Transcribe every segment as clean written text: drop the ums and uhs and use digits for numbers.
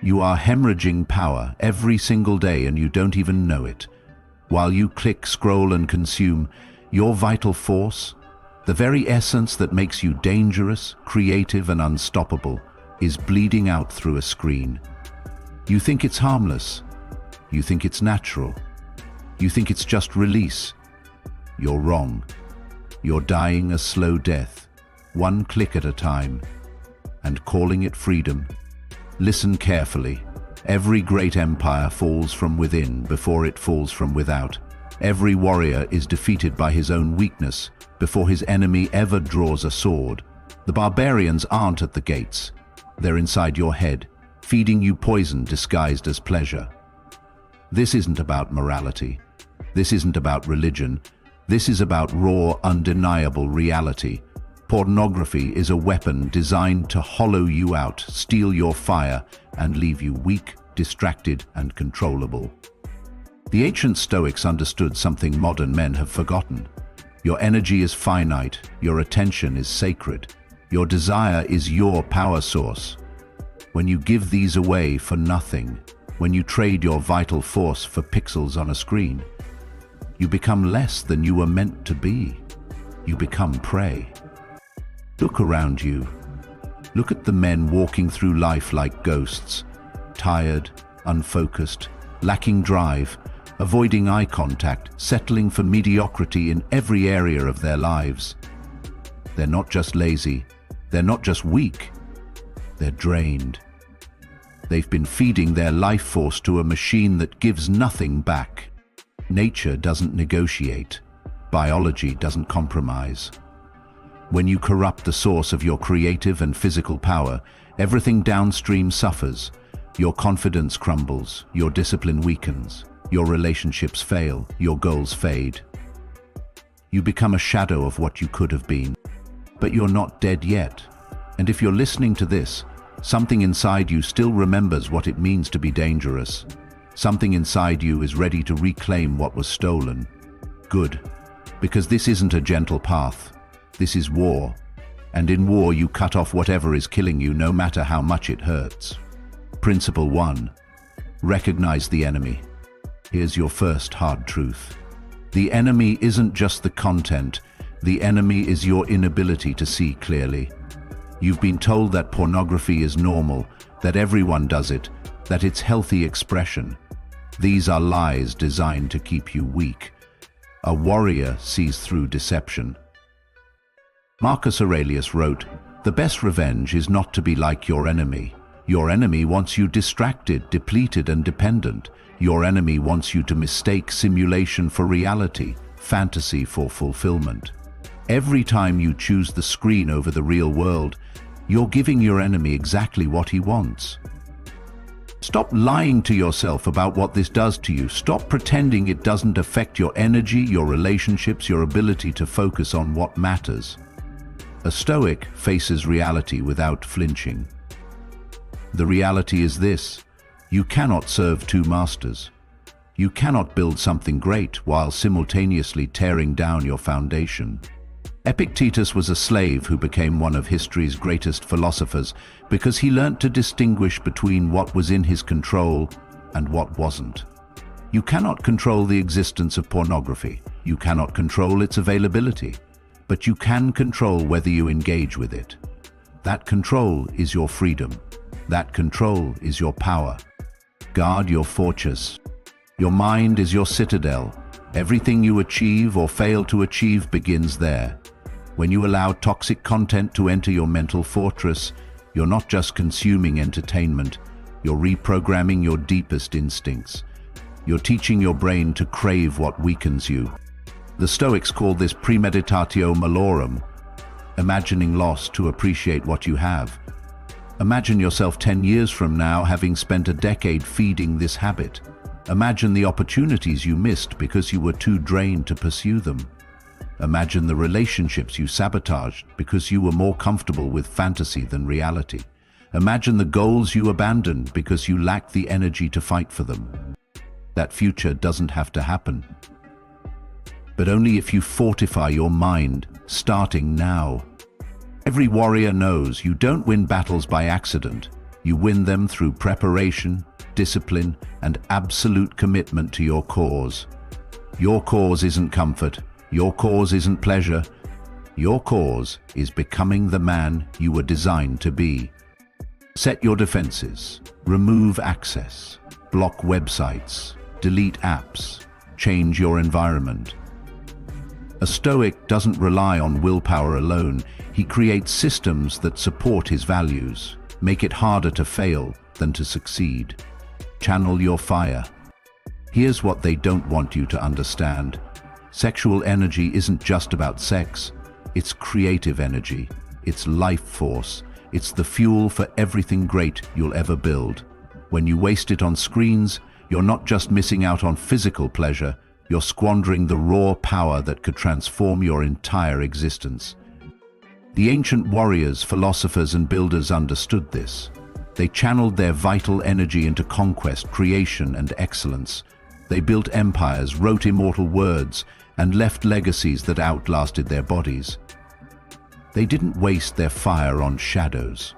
You are hemorrhaging power every single day and you don't even know it. While you click, scroll and consume, your vital force, the very essence that makes you dangerous, creative and unstoppable, is bleeding out through a screen. You think it's harmless. You think it's natural. You think it's just release. You're wrong. You're dying a slow death, one click at a time, and calling it freedom. Listen carefully. Every great empire falls from within before it falls from without. Every warrior is defeated by his own weakness before his enemy ever draws a sword. The barbarians aren't at the gates. They're inside your head, feeding you poison disguised as pleasure. This isn't about morality. This isn't about religion. This is about raw, undeniable reality. Pornography is a weapon designed to hollow you out, steal your fire, and leave you weak, distracted, and controllable. The ancient Stoics understood something modern men have forgotten. Your energy is finite, your attention is sacred, your desire is your power source. When you give these away for nothing, when you trade your vital force for pixels on a screen, you become less than you were meant to be. You become prey. Look around you. Look at the men walking through life like ghosts, tired, unfocused, lacking drive, avoiding eye contact, settling for mediocrity in every area of their lives. They're not just lazy, they're not just weak, they're drained. They've been feeding their life force to a machine that gives nothing back. Nature doesn't negotiate. Biology doesn't compromise. When you corrupt the source of your creative and physical power, everything downstream suffers. Your confidence crumbles, your discipline weakens, your relationships fail, your goals fade. You become a shadow of what you could have been. But you're not dead yet. And if you're listening to this, something inside you still remembers what it means to be dangerous. Something inside you is ready to reclaim what was stolen. Good, because this isn't a gentle path. This is war. And in war you cut off whatever is killing you, no matter how much it hurts. Principle 1. Recognize the enemy. Here's your first hard truth. The enemy isn't just the content. The enemy is your inability to see clearly. You've been told that pornography is normal, that everyone does it, that it's healthy expression. These are lies designed to keep you weak. A warrior sees through deception. Marcus Aurelius wrote, "The best revenge is not to be like your enemy. Your enemy wants you distracted, depleted, and dependent. Your enemy wants you to mistake simulation for reality, fantasy for fulfillment." Every time you choose the screen over the real world, you're giving your enemy exactly what he wants. Stop lying to yourself about what this does to you. Stop pretending it doesn't affect your energy, your relationships, your ability to focus on what matters. A Stoic faces reality without flinching. The reality is this: you cannot serve two masters. You cannot build something great while simultaneously tearing down your foundation. Epictetus was a slave who became one of history's greatest philosophers because he learnt to distinguish between what was in his control and what wasn't. You cannot control the existence of pornography. You cannot control its availability, but you can control whether you engage with it. That control is your freedom. That control is your power. Guard your fortress. Your mind is your citadel. Everything you achieve or fail to achieve begins there. When you allow toxic content to enter your mental fortress, you're not just consuming entertainment, you're reprogramming your deepest instincts. You're teaching your brain to crave what weakens you. The Stoics call this premeditatio malorum, imagining loss to appreciate what you have. Imagine yourself 10 years from now having spent a decade feeding this habit. Imagine the opportunities you missed because you were too drained to pursue them. Imagine the relationships you sabotaged because you were more comfortable with fantasy than reality. Imagine the goals you abandoned because you lacked the energy to fight for them. That future doesn't have to happen, but only if you fortify your mind, starting now. Every warrior knows you don't win battles by accident. You win them through preparation, discipline, and absolute commitment to your cause. Your cause isn't comfort. Your cause isn't pleasure. Your cause is becoming the man you were designed to be. Set your defenses. Remove access. Block websites. Delete apps. Change your environment. A Stoic doesn't rely on willpower alone. He creates systems that support his values, make it harder to fail than to succeed. Channel your fire. Here's what they don't want you to understand. Sexual energy isn't just about sex. It's creative energy. It's life force. It's the fuel for everything great you'll ever build. When you waste it on screens, you're not just missing out on physical pleasure, you're squandering the raw power that could transform your entire existence. The ancient warriors, philosophers, and builders understood this. They channeled their vital energy into conquest, creation, and excellence. They built empires, wrote immortal words, and left legacies that outlasted their bodies. They didn't waste their fire on shadows.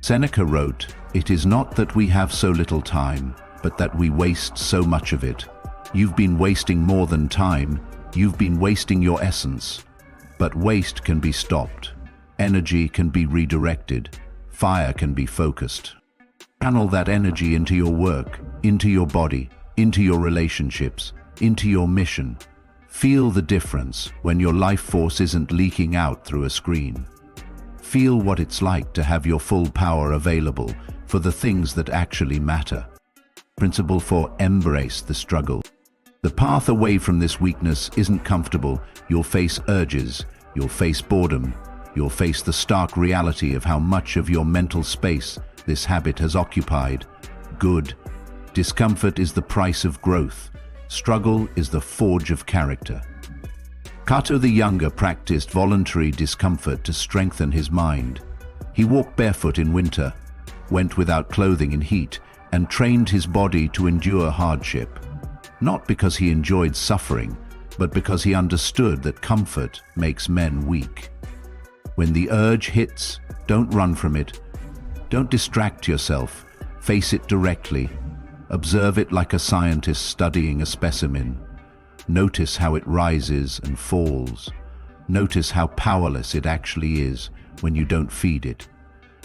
Seneca wrote, "It is not that we have so little time, but that we waste so much of it." You've been wasting more than time. You've been wasting your essence. But waste can be stopped. Energy can be redirected. Fire can be focused. Channel that energy into your work, into your body, into your relationships, into your mission. Feel the difference when your life force isn't leaking out through a screen. Feel what it's like to have your full power available for the things that actually matter. Principle 4: embrace the struggle. The path away from this weakness isn't comfortable. You'll face urges, you'll face boredom, you'll face the stark reality of how much of your mental space this habit has occupied. Good. Discomfort is the price of growth. Struggle is the forge of character. Cato the Younger practiced voluntary discomfort to strengthen his mind. He walked barefoot in winter, went without clothing in heat, and trained his body to endure hardship. Not because he enjoyed suffering, but because he understood that comfort makes men weak. When the urge hits, don't run from it. Don't distract yourself. Face it directly. Observe it like a scientist studying a specimen. Notice how it rises and falls. Notice how powerless it actually is when you don't feed it.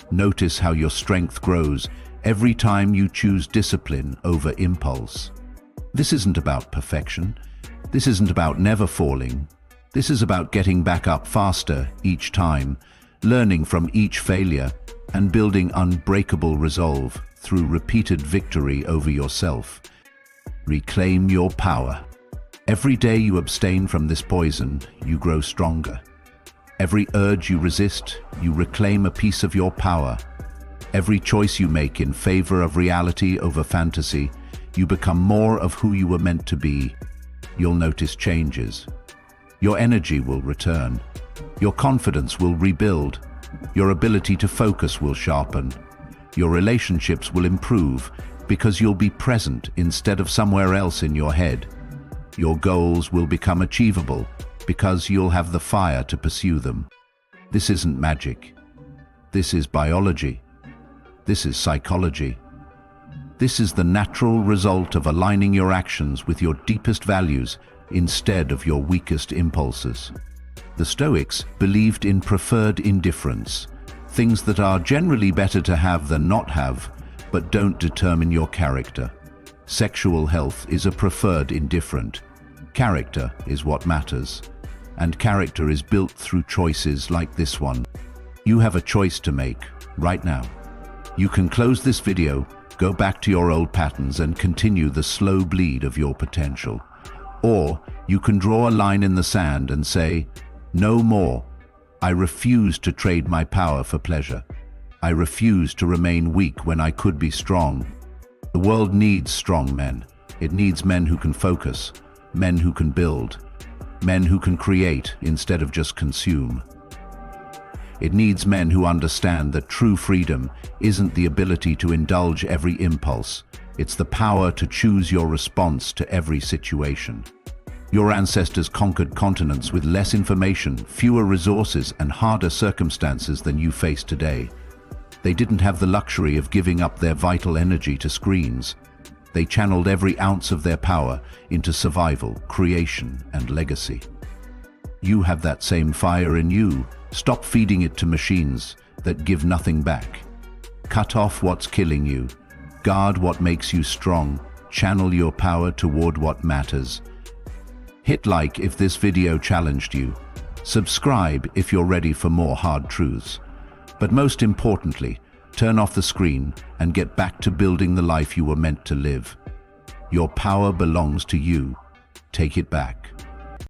Notice how your strength grows every time you choose discipline over impulse. This isn't about perfection. This isn't about never falling. This is about getting back up faster each time, learning from each failure, and building unbreakable resolve through repeated victory over yourself. Reclaim your power. Every day you abstain from this poison, you grow stronger. Every urge you resist, you reclaim a piece of your power. Every choice you make in favor of reality over fantasy, you become more of who you were meant to be. You'll notice changes. Your energy will return. Your confidence will rebuild. Your ability to focus will sharpen. Your relationships will improve because you'll be present instead of somewhere else in your head. Your goals will become achievable because you'll have the fire to pursue them. This isn't magic. This is biology. This is psychology. This is the natural result of aligning your actions with your deepest values instead of your weakest impulses. The Stoics believed in preferred indifference, things that are generally better to have than not have, but don't determine your character. Sexual health is a preferred indifferent. Character is what matters, and character is built through choices like this one. You have a choice to make right now. You can close this video, go back to your old patterns and continue the slow bleed of your potential. Or you can draw a line in the sand and say, "No more. I refuse to trade my power for pleasure. I refuse to remain weak when I could be strong." The world needs strong men. It needs men who can focus, men who can build, men who can create instead of just consume. It needs men who understand that true freedom isn't the ability to indulge every impulse. It's the power to choose your response to every situation. Your ancestors conquered continents with less information, fewer resources, and harder circumstances than you face today. They didn't have the luxury of giving up their vital energy to screens. They channeled every ounce of their power into survival, creation, and legacy. You have that same fire in you. Stop feeding it to machines that give nothing back. Cut off what's killing you. Guard what makes you strong. Channel your power toward what matters. Hit like if this video challenged you. Subscribe if you're ready for more hard truths. But most importantly, turn off the screen and get back to building the life you were meant to live. Your power belongs to you. Take it back.